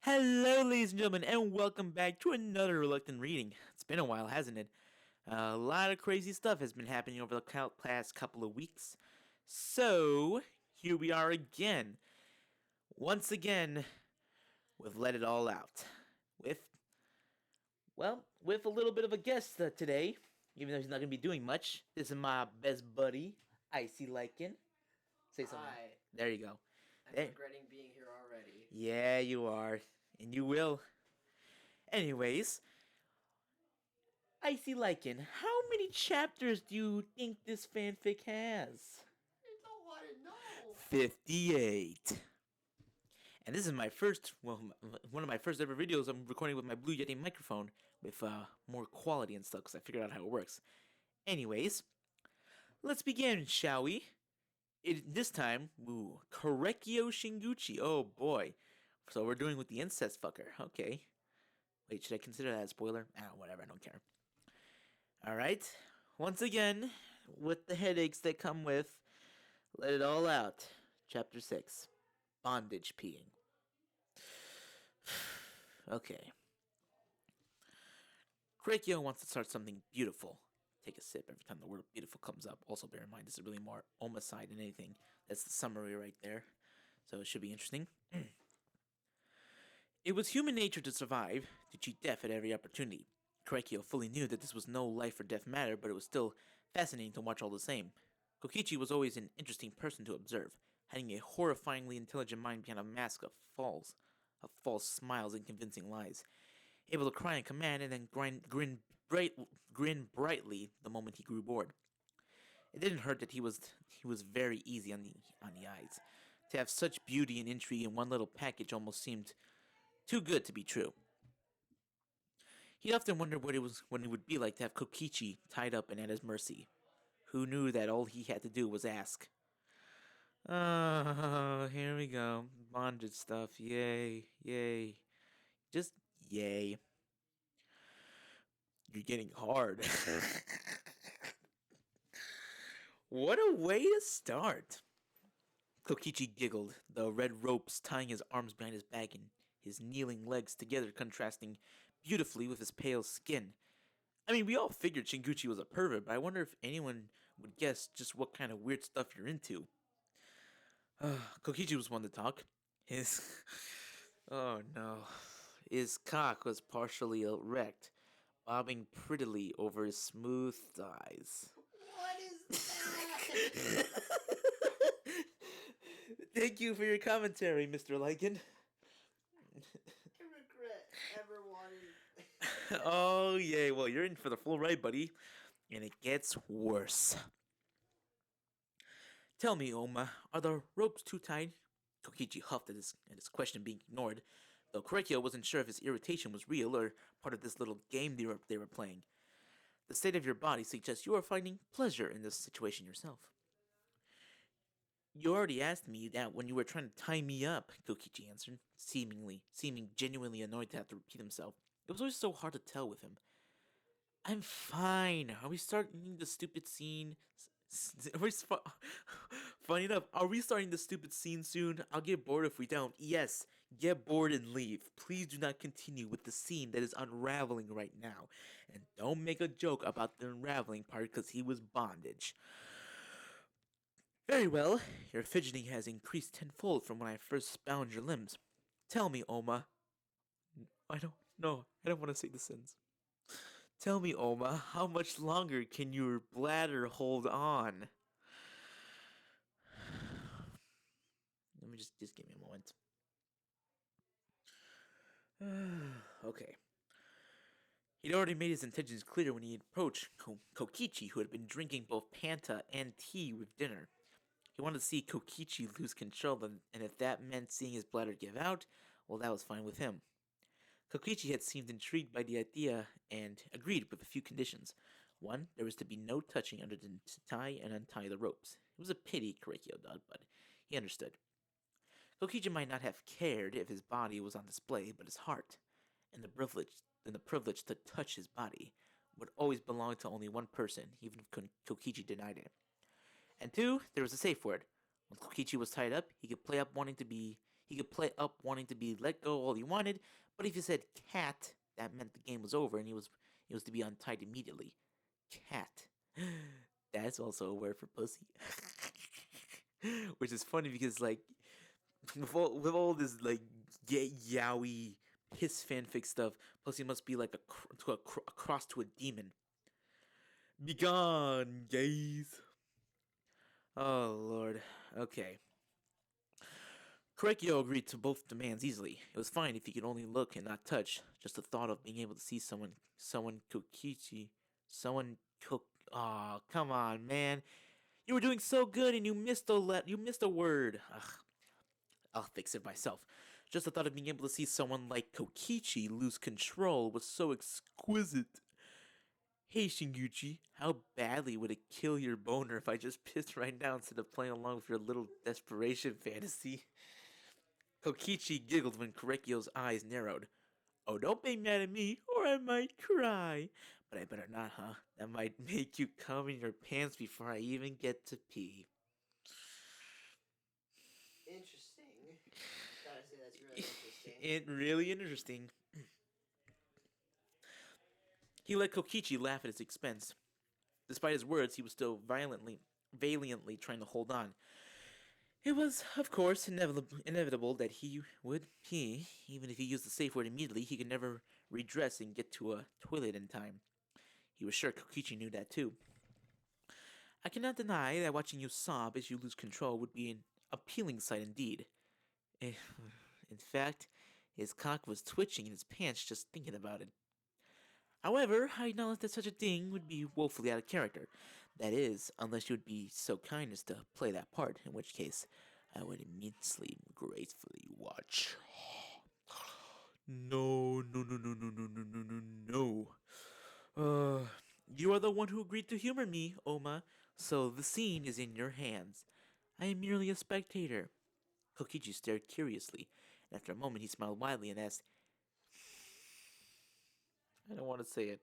Hello, ladies and gentlemen, and welcome back to another Reluctant Reading. It's been a while, hasn't it? A lot of crazy stuff has been happening over the past couple of weeks. So, here we are again. Once again, with Let It All Out. With a little bit of a guest today, even though he's not going to be doing much. This is my best buddy, Icy Lycan. Say something. Hi. There you go. I'm regretting being here already. Yeah, you are. And you will. Anyways, Icy Lycan, how many chapters do you think this fanfic has? I don't want to know. 58. And this is my first, one of my first ever videos I'm recording with my Blue Yeti microphone with more quality and stuff because I figured out how it works. Anyways, let's begin, shall we? This time, Korekio Shinguchi. Oh boy. So we're doing with the incest fucker. Okay. Wait, should I consider that a spoiler? Whatever, I don't care. Alright. Once again, with the headaches that come with Let It All Out. Chapter 6. Bondage peeing. Okay. Korekio wants to start something beautiful. Take a sip every time the word beautiful comes up. Also, bear in mind, this is really more homicide than anything. That's the summary right there. So it should be interesting. It was human nature to survive, to cheat death at every opportunity. Korekio fully knew that this was no life or death matter, but it was still fascinating to watch all the same. Kokichi was always an interesting person to observe, hiding a horrifyingly intelligent mind behind a mask of false smiles and convincing lies. Able to cry in command and then grin brightly the moment he grew bored. It didn't hurt that he was very easy on the eyes. To have such beauty and intrigue in one little package almost seemed too good to be true. He often wondered what it would be like to have Kokichi tied up and at his mercy. Who knew that all he had to do was ask? Oh, here we go. Bondage stuff. Yay. Yay. Just yay. You're getting hard. What a way to start. Kokichi giggled, the red ropes tying his arms behind his back and his kneeling legs together contrasting beautifully with his pale skin. I mean, we all figured Shinguchi was a pervert, but I wonder if anyone would guess just what kind of weird stuff you're into. Kokichi was one to talk. His... Oh no. His cock was partially erect, bobbing prettily over his smooth thighs. What is that? Thank you for your commentary, Mr. Lycan. I regret ever wanting. Oh, yay. Well, you're in for the full ride, buddy. And it gets worse. Tell me, Oma, are the ropes too tight? Kokichi huffed at his question being ignored, though Korekio wasn't sure if his irritation was real or part of this little game they were playing. The state of your body suggests you are finding pleasure in this situation yourself. You already asked me that when you were trying to tie me up, Kokichi answered, seeming genuinely annoyed to have to repeat himself. It was always so hard to tell with him. I'm fine. Are we starting the stupid scene? Funny enough, are we starting the stupid scene soon? I'll get bored if we don't. Yes, get bored and leave. Please do not continue with the scene that is unraveling right now. And don't make a joke about the unraveling part because he was bondage. Very well, your fidgeting has increased tenfold from when I first bound your limbs. Tell me, Oma. I don't want to say the sentence. Tell me, Oma, how much longer can your bladder hold on? Let me just give me a moment. Okay. He'd already made his intentions clear when he approached Kokichi, who had been drinking both Panta and tea with dinner. He wanted to see Kokichi lose control, and if that meant seeing his bladder give out, well, that was fine with him. Kokichi had seemed intrigued by the idea and agreed with a few conditions. One, there was to be no touching under to tie and untie the ropes. It was a pity, Korekio thought, but he understood. Kokichi might not have cared if his body was on display, but his heart, and the privilege to touch his body, would always belong to only one person, even if Kokichi denied it. And two, there was a safe word. When Kokichi was tied up, he He could play up wanting to be let go all he wanted, but if he said cat, that meant the game was over and he was to be untied immediately. Cat. That's also a word for pussy. Which is funny because like with all this like yaoi piss fanfic stuff, pussy must be like a cross to a demon. Begone, gays. Oh lord. Okay. Korekio agreed to both demands easily. It was fine if he could only look and not touch. Just the thought of being able to see someone Kokichi, someone Kok. Aw, oh, come on, man. You were doing so good and you missed a word. Ugh, I'll fix it myself. Just the thought of being able to see someone like Kokichi lose control was so exquisite. Hey Shinguchi, how badly would it kill your boner if I just pissed right now instead of playing along with your little desperation fantasy? Kokichi giggled when Korekio's eyes narrowed. Oh, don't be mad at me, or I might cry. But I better not, huh? That might make you come in your pants before I even get to pee. Interesting. Gotta say that's really interesting. It really interesting. He let Kokichi laugh at his expense. Despite his words, he was still valiantly trying to hold on. It was, of course, inevitable that he would pee. Even if he used the safe word immediately, he could never redress and get to a toilet in time. He was sure Kokichi knew that too. I cannot deny that watching you sob as you lose control would be an appealing sight indeed. In fact, his cock was twitching in his pants just thinking about it. However, I acknowledge that such a thing would be woefully out of character. That is, unless you would be so kind as to play that part, in which case I would immensely gracefully watch. No, no, no, no, no, no, no, no, no, no. You are the one who agreed to humor me, Oma, so the scene is in your hands. I am merely a spectator. Kokichi stared curiously, and after a moment he smiled widely and asked, I don't want to say it.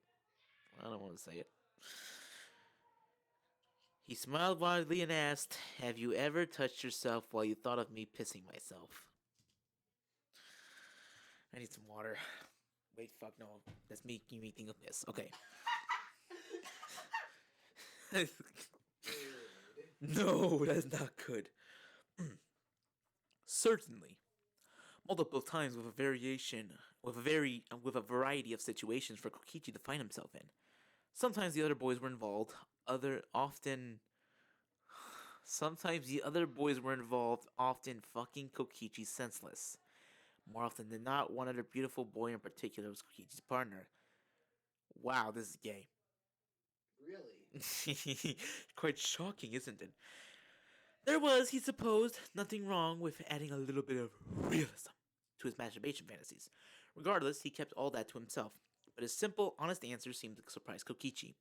I don't want to say it. He smiled widely and asked, have you ever touched yourself while you thought of me pissing myself? I need some water. Wait, fuck, no. That's making me think of this. Okay. No, that's not good. Certainly. Multiple times with a variety of situations for Kokichi to find himself in. Sometimes the other boys were involved. Sometimes the other boys were involved, often fucking Kokichi senseless. More often than not, one other beautiful boy in particular was Kokichi's partner. Wow, this is gay. Really? Quite shocking, isn't it? There was, he supposed, nothing wrong with adding a little bit of realism to his masturbation fantasies. Regardless, he kept all that to himself. But his simple, honest answer seemed to surprise Kokichi.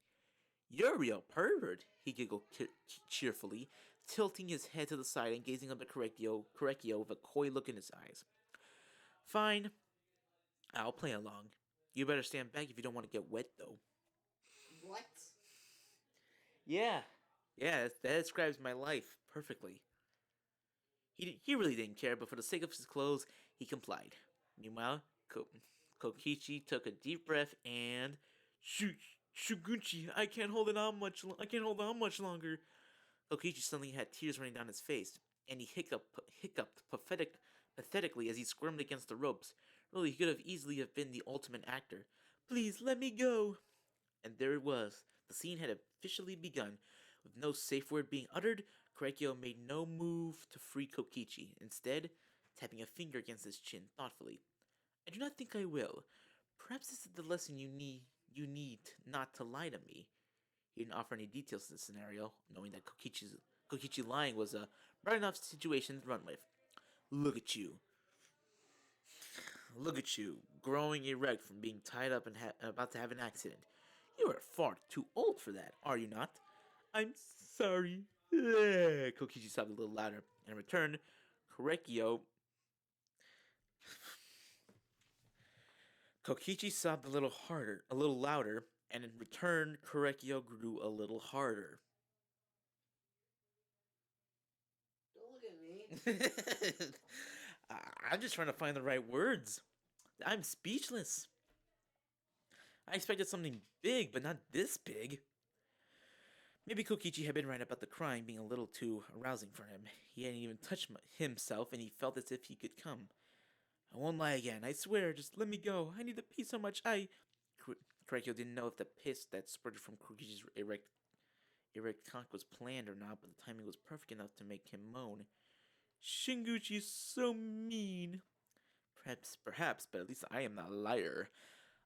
You're a real pervert, he giggled cheerfully, tilting his head to the side and gazing up at Korekio with a coy look in his eyes. Fine, I'll play along. You better stand back if you don't want to get wet, though. What? Yeah, that describes my life perfectly. He really didn't care, but for the sake of his clothes, he complied. Meanwhile, Kokichi took a deep breath and Shugunchi, I can't hold on much longer. Kokichi suddenly had tears running down his face, and he hiccuped pathetically as he squirmed against the ropes. Really, he could have easily have been the ultimate actor. Please let me go. And there it was. The scene had officially begun. With no safe word being uttered, Korekio made no move to free Kokichi, instead, tapping a finger against his chin thoughtfully. I do not think I will. Perhaps this is the lesson you need not to lie to me. He didn't offer any details to the scenario, knowing that Kokichi lying was a bright enough situation to run with. Look at you. Look at you, growing erect from being tied up and about to have an accident. You are far too old for that, are you not? I'm sorry. Kokichi sobbed a little louder. In return, Korekio... Kokichi sobbed a little louder, and in return, Korekio grew a little harder. Don't look at me. I'm just trying to find the right words. I'm speechless. I expected something big, but not this big. Maybe Kokichi had been right about the crying being a little too arousing for him. He hadn't even touched himself, and he felt as if he could come. I won't lie again. I swear. Just let me go. I need to pee so much. Korekyo didn't know if the piss that spurted from Kokichi's erect cock was planned or not, but the timing was perfect enough to make him moan. Shinguchi is so mean. Perhaps, but at least I am not a liar.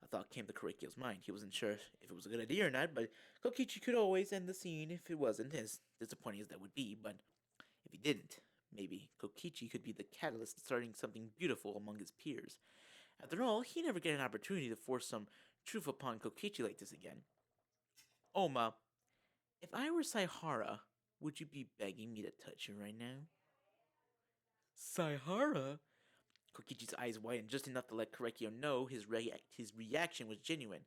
A thought came to Korekyo's mind. He wasn't sure if it was a good idea or not, but Kokichi could always end the scene if it wasn't, as disappointing as that would be. But if he didn't, maybe Kokichi could be the catalyst to starting something beautiful among his peers. After all, he never get an opportunity to force some truth upon Kokichi like this again. Oma, if I were Saihara, would you be begging me to touch you right now? Saihara? Kokichi's eyes widened just enough to let Korekyo know his reaction was genuine.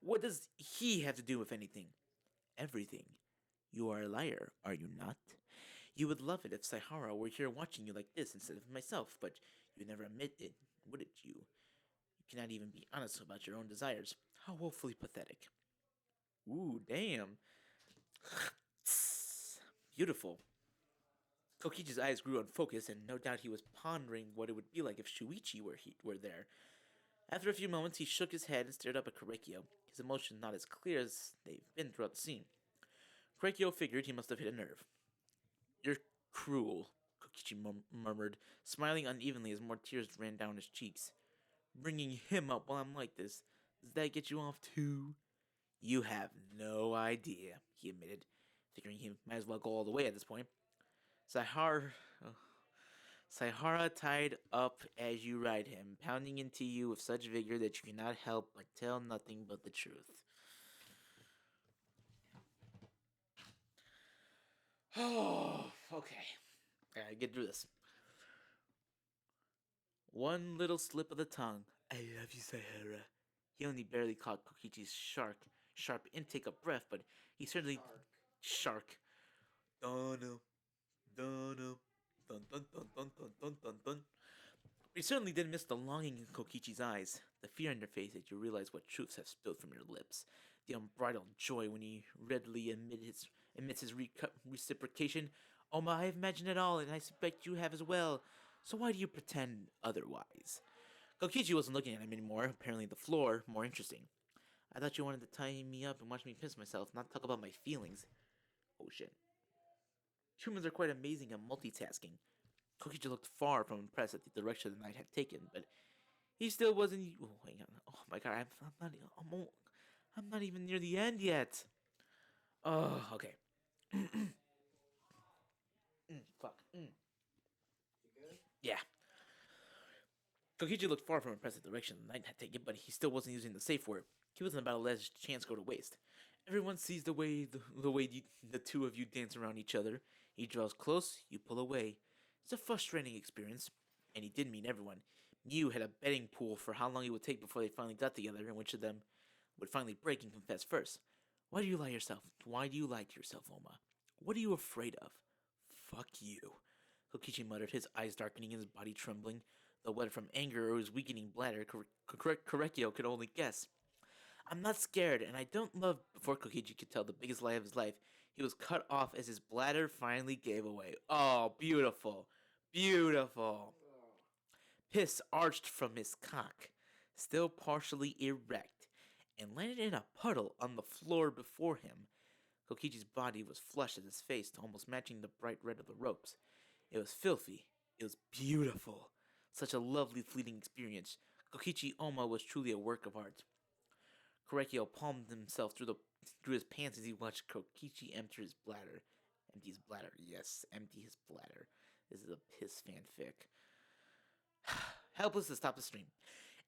What does he have to do with anything? Everything. You are a liar, are you not? You would love it if Saihara were here watching you like this instead of myself, but you never admit it, wouldn't you? You cannot even be honest about your own desires. How woefully pathetic. Ooh, damn. Beautiful. Kokichi's eyes grew unfocused, and no doubt he was pondering what it would be like if Shuichi were there. After a few moments, he shook his head and stared up at Korekyo, his emotions not as clear as they've been throughout the scene. Korekyo figured he must have hit a nerve. You're cruel, Kokichi murmured, smiling unevenly as more tears ran down his cheeks. Bringing him up while I'm like this, does that get you off too? You have no idea, he admitted, figuring he might as well go all the way at this point. Saihara tied up as you ride him, pounding into you with such vigor that you cannot help but tell nothing but the truth. Oh, okay. I gotta get through this. One little slip of the tongue. I love you, Saihara. He only barely caught Kokichi's sharp intake of breath, but he certainly... Shark. Dun, dun, dun, dun, dun, dun, dun, dun, dun, dun. But he certainly didn't miss the longing in Kokichi's eyes, the fear in their face as you realize what truths have spilled from your lips, the unbridled joy when he readily admits his reciprocation. Oma, I have imagined it all, and I suspect you have as well. So why do you pretend otherwise? Kokichi wasn't looking at him anymore, apparently the floor more interesting. I thought you wanted to tie me up and watch me piss myself, not talk about my feelings. Oh shit. Humans are quite amazing at multitasking. Kokichi looked far from impressed at the direction the night had taken, but he still wasn't. Oh, hang on. Oh my god, I'm not even near the end yet. Oh, okay. Fuck. You good? Yeah. Kokichi looked far from impressed at the direction the night had taken, but he still wasn't using the safe word. He wasn't about to let his chance go to waste. Everyone sees the way the two of you dance around each other. He draws close, you pull away. It's a frustrating experience, and he did mean everyone. Mew had a betting pool for how long it would take before they finally got together, and which of them would finally break and confess first. Why do you lie to yourself, Oma? What are you afraid of? Fuck you. Kokichi muttered, his eyes darkening and his body trembling. Though whether from anger or his weakening bladder, Korekyo could only guess. I'm not scared, and I don't love. Before Kokichi could tell the biggest lie of his life, he was cut off as his bladder finally gave away. Oh, beautiful. Beautiful. Oh. Piss arched from his cock, still partially erect, and landed in a puddle on the floor before him. Kokichi's body was flushed at his face, almost matching the bright red of the ropes. It was filthy. It was beautiful. Such a lovely fleeting experience. Kokichi Oma was truly a work of art. Korekyo palmed himself through his pants as he watched Kokichi empty his bladder. Empty his bladder, yes, empty his bladder. This is a piss fanfic. Helpless to stop the stream.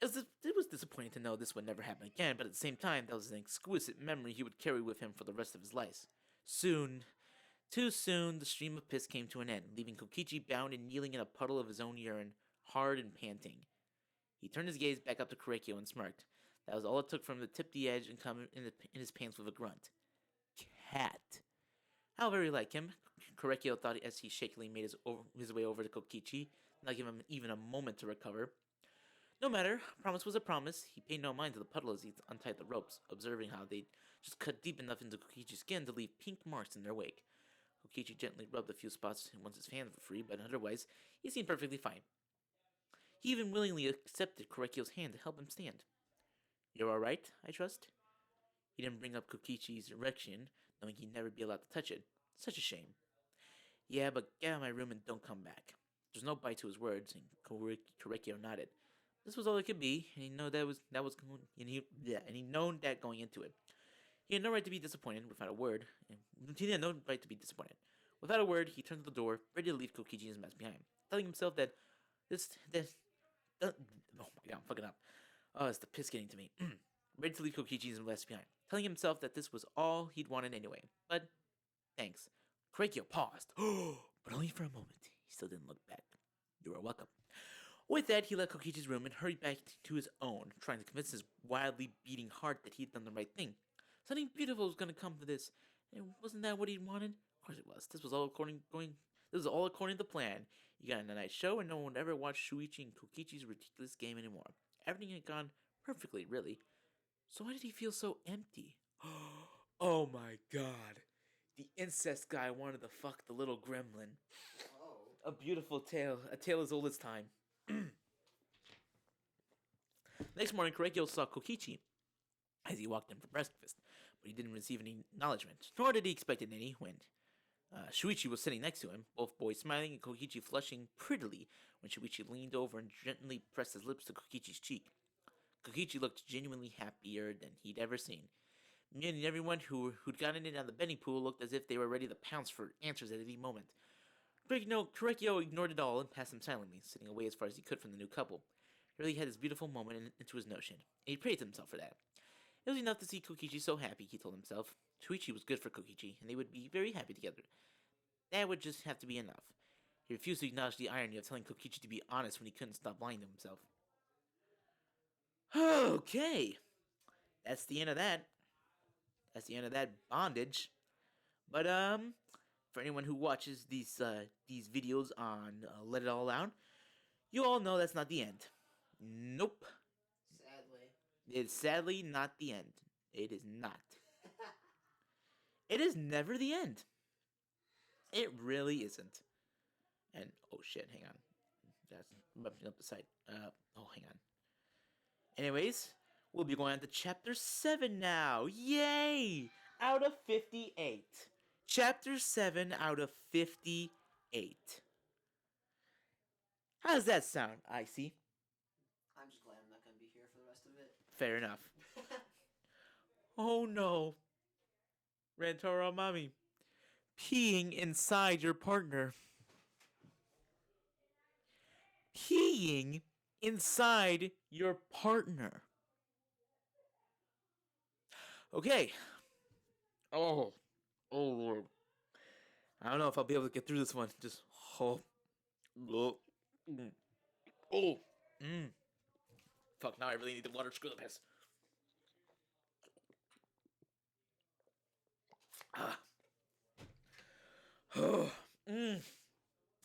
It was disappointing to know this would never happen again, but at the same time, that was an exquisite memory he would carry with him for the rest of his life. Soon, too soon, the stream of piss came to an end, leaving Kokichi bound and kneeling in a puddle of his own urine, hard and panting. He turned his gaze back up to Korekyo and smirked. That was all it took for him to tip the edge and come in his pants with a grunt. Cat. How very like him, Korekyo thought as he shakily made his way over to Kokichi. not giving him even a moment to recover. No matter, promise was a promise. He paid no mind to the puddle as he untied the ropes, observing how they just cut deep enough into Kokichi's skin to leave pink marks in their wake. Kokichi gently rubbed a few spots once his hands were free, but otherwise, he seemed perfectly fine. He even willingly accepted Korekio's hand to help him stand. You're alright, I trust? He didn't bring up Kokichi's erection, knowing he'd never be allowed to touch it. Such a shame. Yeah, but get out of my room and don't come back. There's no bite to his words, and Korekio nodded. This was all it could be, and he knew and he known that going into it. He had no right to be disappointed without a word, and he had no right to be disappointed. Without a word, he turned to the door, ready to leave Kokichi's mess behind, telling himself that oh my god, I'm fucking up. Oh, it's the piss getting to me. Ready to leave Kokichi's mess behind, telling himself that this was all he'd wanted anyway. But thanks. Korekio paused, but only for a moment. He still didn't look back. You are welcome. With that, he left Kokichi's room and hurried back to his own, trying to convince his wildly beating heart that he'd done the right thing. Something beautiful was going to come to this, and wasn't that what he wanted? Of course it was. This was all according to plan. You got a nice show, and no one would ever watch Shuichi and Kokichi's ridiculous game anymore. Everything had gone perfectly, really. So why did he feel so empty? Oh my god. The incest guy wanted to fuck the little gremlin. Oh. A beautiful tale, a tale as old as time. Next morning, Korekio saw Kokichi as he walked in for breakfast, but he didn't receive any acknowledgement, nor did he expect any when Shuichi was sitting next to him, both boys smiling and Kokichi flushing prettily when Shuichi leaned over and gently pressed his lips to Kokichi's cheek. Kokichi looked genuinely happier than he'd ever seen. Meaning everyone who'd gotten in on the betting pool looked as if they were ready to pounce for answers at any moment. Korekio ignored it all and passed him silently, sitting away as far as he could from the new couple. He really had his beautiful moment into his notion, and he praised himself for that. It was enough to see Kokichi so happy, he told himself. Shuichi was good for Kokichi, and they would be very happy together. That would just have to be enough. He refused to acknowledge the irony of telling Kokichi to be honest when he couldn't stop lying to himself. Okay, that's the end of that. That's the end of that bondage. But for anyone who watches these videos on Let It All Out, you all know that's not the end. Nope. Sadly. It's sadly not the end. It is not. It is never the end. It really isn't. And oh shit, hang on. That's bumping up the side. Hang on. Anyways, we'll be going on to chapter 7 now. Yay! Out of 58. Chapter 7 out of 58. How does that sound, Icy? I'm just glad I'm not going to be here for the rest of it. Fair enough. Oh no. Rantaro Mami. Peeing inside your partner. Peeing inside your partner. Okay. Oh Lord. I don't know if I'll be able to get through this one. Just oh. Fuck, now I really need the water. Screw the piss.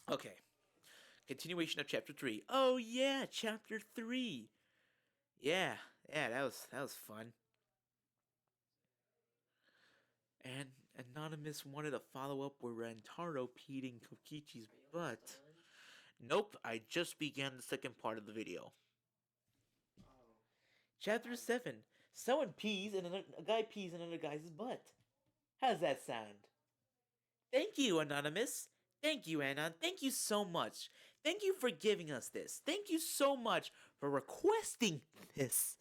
Okay. Continuation of chapter 3. Oh yeah, chapter 3. Yeah, that was fun. And Anonymous wanted a follow-up where Rantaro peed in Kokichi's butt. Nope, I just began the second part of the video. Oh. Chapter 7. Someone pees and a guy pees in another guy's butt. How's that sound? Thank you, Anonymous. Thank you, Anon. Thank you so much. Thank you for giving us this. Thank you so much for requesting this.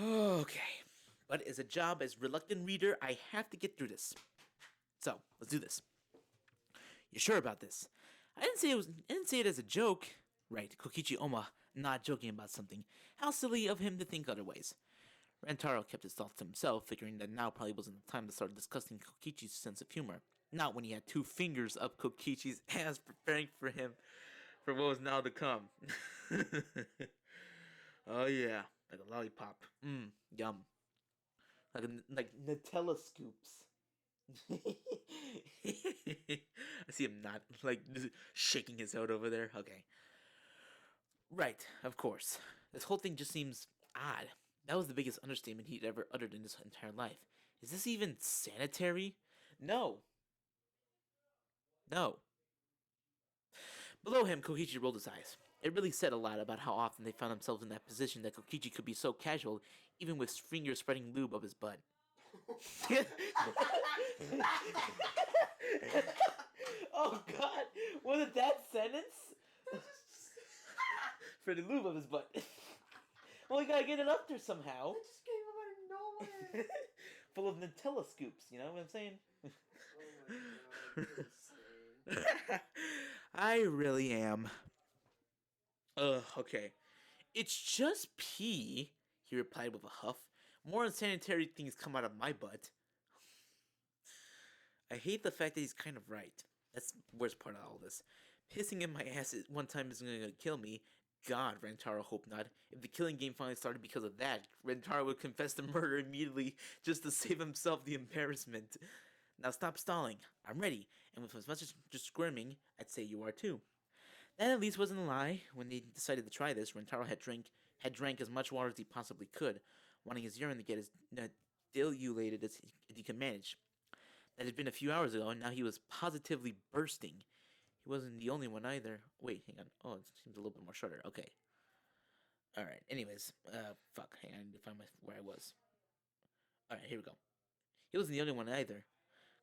Okay. But as a job as reluctant reader, I have to get through this. So, let's do this. You sure about this? I didn't say it as a joke. Right, Kokichi Oma not joking about something. How silly of him to think otherwise. Rantaro kept his thoughts to himself, figuring that now probably wasn't the time to start discussing Kokichi's sense of humor. Not when he had 2 fingers up Kokichi's ass preparing for him for what was now to come. Oh yeah, like a lollipop. Yum. Like Nutella scoops. I see him not like shaking his head over there. Okay. Right, of course. This whole thing just seems odd. That was the biggest understatement he'd ever uttered in his entire life. Is this even sanitary? No. No. Below him, Kokichi rolled his eyes. It really said a lot about how often they found themselves in that position that Kokichi could be so casual, even with finger spreading lube up his butt. Oh God! Was it that sentence? For the lube of his butt. Well, you gotta get it up there somehow. It just came out of nowhere. Full of Nutella scoops, you know what I'm saying? Oh my god, you're insane. I really am. Okay. It's just pee, he replied with a huff. More unsanitary things come out of my butt. I hate the fact that he's kind of right. That's the worst part of all this. Pissing in my ass one time isn't gonna kill me. God, Rantaro hoped not. If the killing game finally started because of that, Rantaro would confess to murder immediately just to save himself the embarrassment. Now stop stalling. I'm ready, and with as much as just squirming, I'd say you are too. That at least wasn't a lie. When they decided to try this, Rentaro had drank as much water as he possibly could, wanting his urine to get as diluted as he could manage. That had been a few hours ago, and now he was positively bursting. He wasn't the only one either. Wait, hang on. Oh, it seems a little bit more shorter. Okay. Alright, anyways. Fuck. Hang on, I need to find where I was. Alright, here we go. He wasn't the only one either.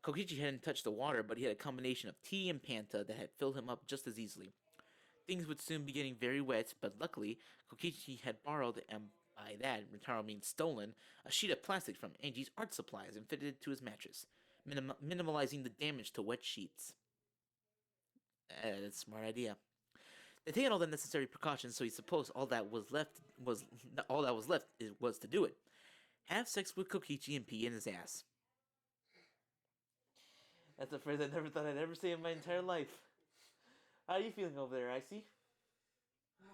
Kokichi hadn't touched the water, but he had a combination of tea and Panta that had filled him up just as easily. Things would soon be getting very wet, but luckily, Kokichi had borrowed, and by that, Rintaro means stolen, a sheet of plastic from Angie's art supplies and fitted it to his mattress, minimalizing the damage to wet sheets. That's a smart idea. They'd taken all the necessary precautions, so he supposed all that was left was to do it. Have sex with Kokichi and pee in his ass. That's a phrase I never thought I'd ever say in my entire life. How are you feeling over there, Icy? Oh,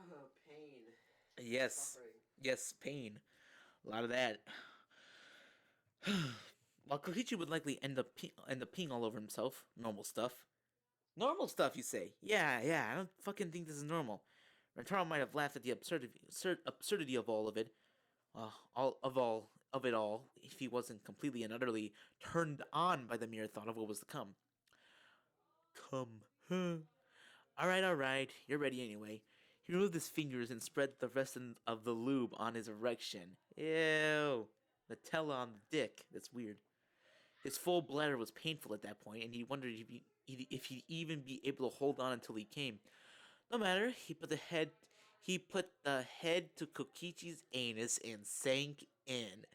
pain. Yes. Suffering. Yes, pain. A lot of that. While Kokichi would likely end up peeing all over himself, normal stuff. Normal stuff, you say? Yeah, I don't fucking think this is normal. Rentaro might have laughed at the absurdity of all of it, of it all, if he wasn't completely and utterly turned on by the mere thought of what was to come. Huh. Alright, you're ready anyway. He removed his fingers and spread the rest of the lube on his erection. Ew. Nutella on the dick. That's weird. His full bladder was painful at that point, and he wondered if he'd even be able to hold on until he came. No matter, he put the head to Kokichi's anus and sank in.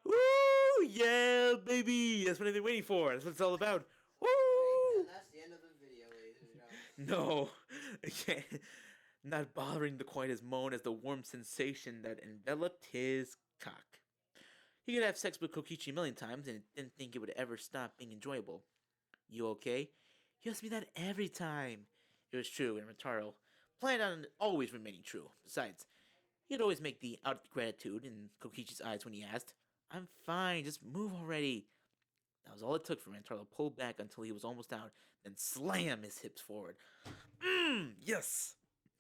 Woo! Yeah, baby! That's what I've been waiting for. That's what it's all about. Woo! And that's the end of the video, ladies and gentlemen. No, again, not bothering to quite as moan as the warm sensation that enveloped his cock. He could have sex with Kokichi a million times and didn't think it would ever stop being enjoyable. You okay? He asked me that every time. It was true, and Rotaro planned on it always remaining true. Besides, he'd always make the out gratitude in Kokichi's eyes when he asked, I'm fine, just move already. That was all it took for Rantaro to pull back until he was almost out, then slam his hips forward. Yes!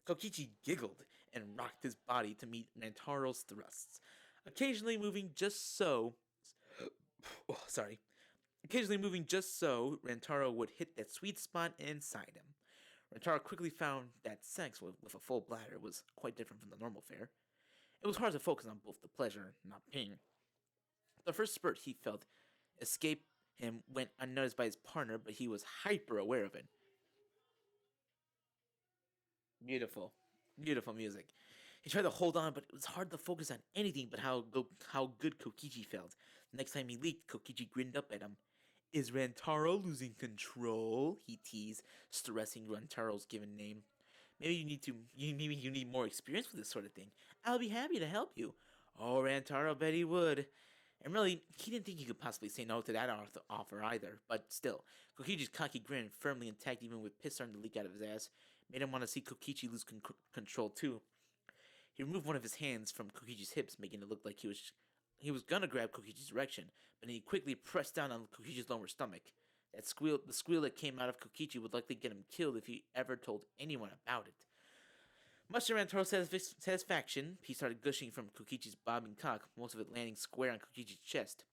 Kokichi giggled and rocked his body to meet Rantaro's thrusts, occasionally moving just so. Sorry. Occasionally moving just so Rantaro would hit that sweet spot inside him. Rantaro quickly found that sex with a full bladder was quite different from the normal fare. It was hard to focus on both the pleasure and not pain. The first spurt he felt escape him went unnoticed by his partner, but he was hyper aware of it. Beautiful. Beautiful music. He tried to hold on, but it was hard to focus on anything but how good Kokichi felt. The next time he leaked, Kokichi grinned up at him. Is Rantaro losing control? He teased, stressing Rantaro's given name. Maybe you need more experience with this sort of thing. I'll be happy to help you. Oh, Rantaro bet he would. And really, he didn't think he could possibly say no to that offer either. But still, Kokichi's cocky grin, firmly intact even with piss starting to leak out of his ass, made him want to see Kokichi lose control too. He removed one of his hands from Kokichi's hips, making it look like he was He was gonna grab Kokichi's erection, but he quickly pressed down on Kokichi's lower stomach. The squeal that came out of Kokichi would likely get him killed if he ever told anyone about it. Much to Rantaro's satisfaction, he started gushing from Kokichi's bobbing cock, most of it landing square on Kokichi's chest,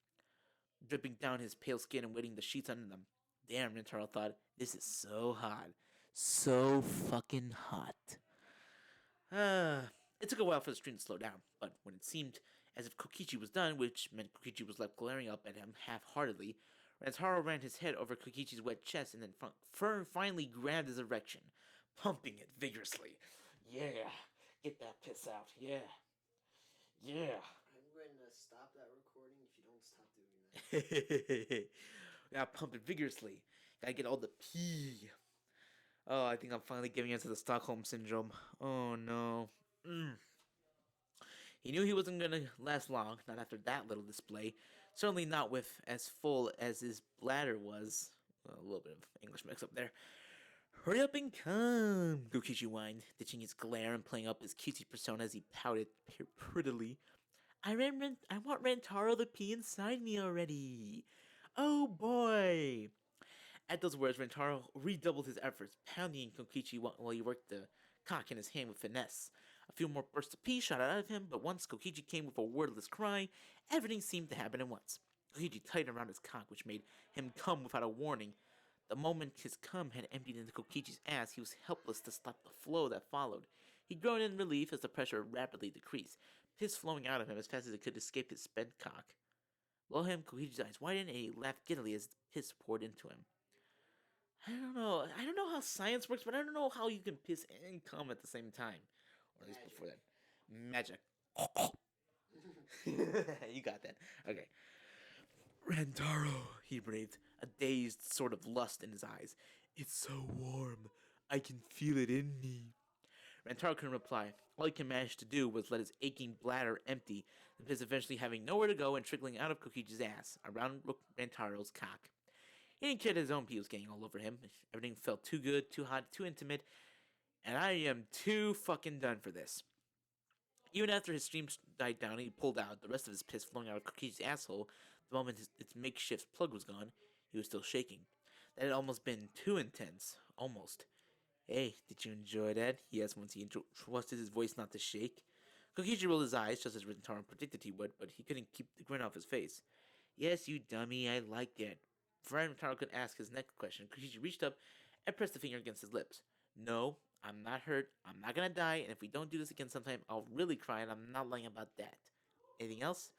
dripping down his pale skin and wetting the sheets under them. Damn, Rentaro thought, this is so hot. So fucking hot. It took a while for the stream to slow down, but when it seemed as if Kokichi was done, which meant Kokichi was left glaring up at him half-heartedly, Rantaro ran his head over Kokichi's wet chest and then finally grabbed his erection, pumping it vigorously. Yeah, get that piss out. Yeah, yeah. I'm going to stop that recording if you don't stop doing that. Gotta pump it vigorously. Gotta get all the pee. Oh, I think I'm finally giving into the Stockholm Syndrome. Oh no. He knew he wasn't gonna last long, not after that little display. Certainly not with as full as his bladder was. Well, a little bit of English mix up there. Hurry up and come, Kokichi whined, ditching his glare and playing up his cutesy persona as he pouted prettily. I want Rantaro to pee inside me already. Oh boy. At those words, Rentaro redoubled his efforts, pounding Kokichi while he worked the cock in his hand with finesse. A few more bursts of pee shot out of him, but once Kokichi came with a wordless cry, everything seemed to happen at once. Kokichi tightened around his cock, which made him come without a warning. The moment his cum had emptied into Kokichi's ass, he was helpless to stop the flow that followed. He groaned in relief as the pressure rapidly decreased, piss flowing out of him as fast as it could escape his spent cock. Below him, Kokichi's eyes widened and he laughed giddily as piss poured into him. I don't know. I don't know how science works, but I don't know how you can piss and cum at the same time. Or at least before that. Magic. You got that. Okay. Rantaro, he breathed, a dazed sort of lust in his eyes. It's so warm. I can feel it in me. Rantaro couldn't reply. All he could manage to do was let his aching bladder empty, the piss eventually having nowhere to go and trickling out of Kokichi's ass, around Rantaro's cock. He didn't care that his own pee was getting all over him. Everything felt too good, too hot, too intimate, and I am too fucking done for this. Even after his stream died down and he pulled out, the rest of his piss flowing out of Kokichi's asshole, the moment its makeshift plug was gone, he was still shaking. That had almost been too intense. Almost. Hey, did you enjoy that? He asked once he trusted his voice not to shake. Kokichi rolled his eyes, just as Rintaro predicted he would, but he couldn't keep the grin off his face. Yes, you dummy, I liked it. Before Rintaro could ask his next question, Kokichi reached up and pressed a finger against his lips. No, I'm not hurt, I'm not gonna die, and if we don't do this again sometime, I'll really cry, and I'm not lying about that. Anything else?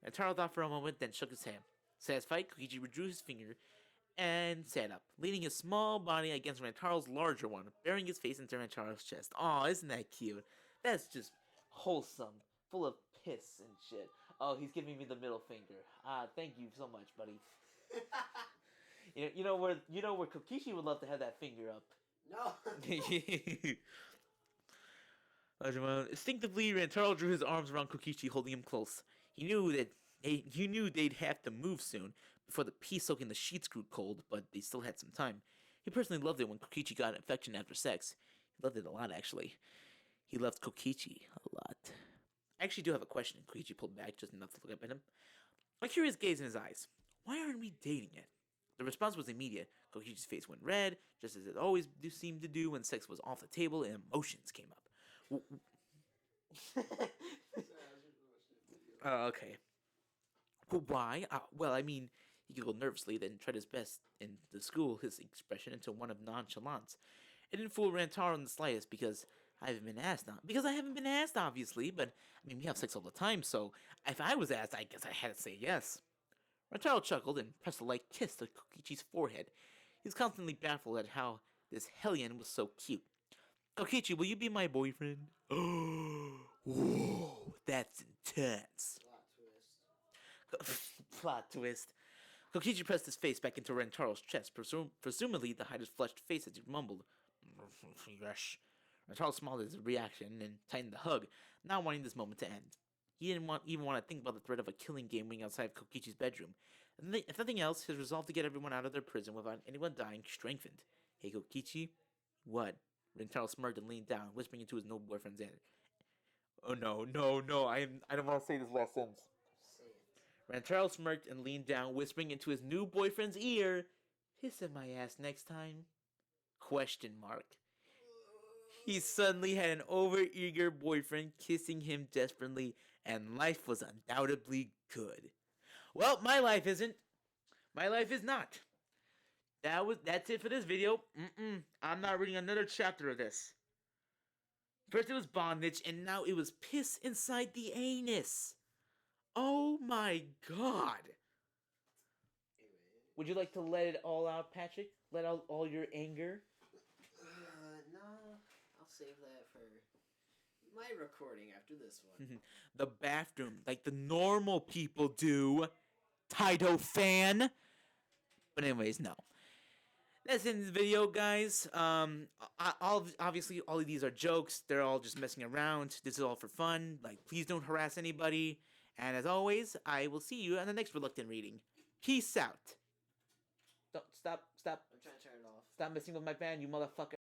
Rintaro thought for a moment, then shook his hand. Satisfied, Kokichi withdrew his finger and sat up, leaning his small body against Rantaro's larger one, burying his face into Rantaro's chest. Aw, isn't that cute? That's just wholesome, full of piss and shit. Oh, he's giving me the middle finger. Thank you so much, buddy. You know where Kokichi would love to have that finger up. No. Instinctively, Rantaro drew his arms around Kokichi, holding him close. He knew they'd have to move soon before the pee soaking the sheets grew cold, but they still had some time. He personally loved it when Kokichi got an infection after sex. He loved it a lot, actually. He loved Kokichi a lot. I actually do have a question. Kokichi pulled back just enough to look up at him. A curious gaze in his eyes. Why aren't we dating yet? The response was immediate. Kokichi's face went red, just as it always seemed to do when sex was off the table and emotions came up. Okay. Why? Well, I mean, he giggled nervously, then tried his best to school his expression into one of nonchalance. It didn't fool Rantaro in the slightest because I haven't been asked. Because I haven't been asked, obviously, but I mean, we have sex all the time, so if I was asked, I guess I had to say yes. Rantaro chuckled and pressed a light kiss to Kokichi's forehead. He was constantly baffled at how this hellion was so cute. Kokichi, will you be my boyfriend? Whoa, that's intense. Plot twist. Plot twist. Kokichi pressed his face back into Rantaro's chest, presumably to hide his flushed face as he mumbled, yes. Rantaro smiled at his reaction and tightened the hug, not wanting this moment to end. He didn't even want to think about the threat of a killing game wing outside Kokichi's bedroom. If nothing else, his resolve to get everyone out of their prison without anyone dying strengthened. Hey, Kokichi? What? Rintaro smirked and leaned down, whispering into his new boyfriend's ear. Oh no, I don't want to say this last sentence. Say it. Rantaro smirked and leaned down, whispering into his new boyfriend's ear, "Piss in my ass next time?" Question mark. He suddenly had an overeager boyfriend kissing him desperately, and life was undoubtedly good. Well, my life isn't. My life is not. That's it for this video. I'm not reading another chapter of this. First it was bondage, and now it was piss inside the anus. Oh my god. Anyway. Would you like to let it all out, Patrick? Let out all your anger? No, I'll save that for my recording after this one. The bathroom, like the normal people do. Taito fan. But anyways, no. That's the end of the video, guys. Obviously, all of these are jokes. They're all just messing around. This is all for fun. Like, please don't harass anybody. And as always, I will see you on the next Reluctant Reading. Peace out. Don't, stop. I'm trying to turn it off. Stop messing with my fan, you motherfucker.